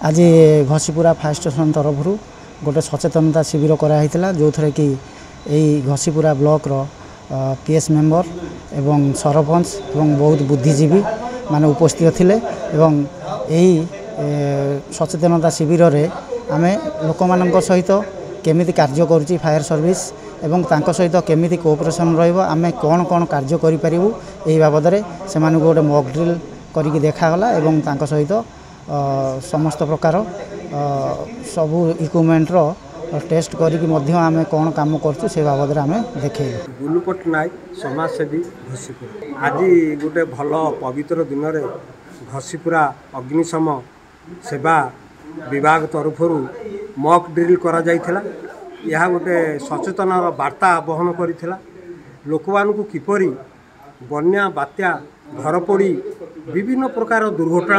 आज Ghasipura fire station तरफ गोटे सचेतनता शिविर कराई जो थे कि यही घसीपुरा ब्लॉक पीएस मेंबर एवं सरपंच एवं बहुत बुद्धिजीवी माने उपस्थित थिले एवं यही सचेतनता शिविर रे आमे लोक मानक सहित केमिति कार्य करुची फायर सर्विस एवं तांको सहित केमिति कोऑपरेशन रहइबो आमे कोन कोन कार्य करि परिबु एही बाबद रे से माने गोटे मॉक ड्रिल करिक देखागला एवं तांको सहित समस्त प्रकार सबू इक्विपमेंट रो टेस्ट करिक मध्य आमे कोन काम करछु से बाबद रे आमे देखैलु। गुल्लू पट्टनायक समाजसेवी घसीपुरा आज गोटे भल पवित्र दिन में घसीपुरा अग्निशम सेवा विभाग तरफ मॉक ड्रिल करा जाइथिला। यह गोटे सचेतन वार्ता बहन करिथिला। लोक मानकु किपरि बन्या बात्या घर पोड़ी विभिन्न प्रकार दुर्घटना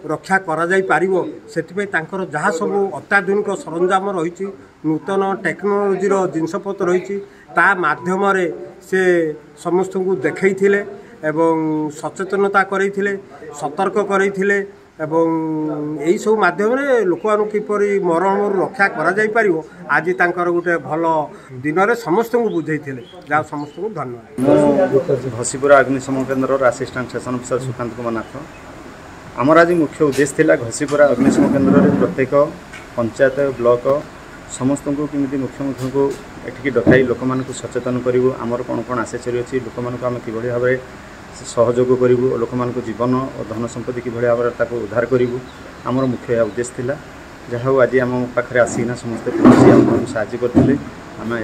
रक्षा करा जाई पारिबो सेतिपई तांकर जहाँ सब अत्याधुनिक सरंजाम रही नूतन टेक्नोलोजीर जिनसपत्र रही ता माध्यम से समस्त को देखते एवं सचेतनता करते सतर्क करते एवं यही सब माध्यम लोक किपरि मरण रक्षा करा जाई पारिबो आज तांकर गोटे भल दिन में समस्त को बुझाई जहाँ समस्त को धन्यवाद। घसीपुरा अग्निशम केन्द्र assistant station officer Sukanta Kumar Nath आमर आज मुख्य उद्देश्य थिला घसीपुरा अग्निशम केन्द्र में प्रत्येक पंचायत ब्लॉक समस्त को किमिति मुख्यमंत्री को एठिकी डकाई लोक मानकु सचेतन करिवु आमर कोन कोन आसेचरी अछि लोक मानकु आमे किभଳି भाबरे सहयोग करिवु लोक मानकु जीवन और धन संपत्ति किभଳି भाबरे ताको उद्धार करिवु आमर मुख्य उद्देश्य थिला जहाँ आज आम पाखरे आसीना समस्त पुलिस आमको साहाय्य करथिले आमे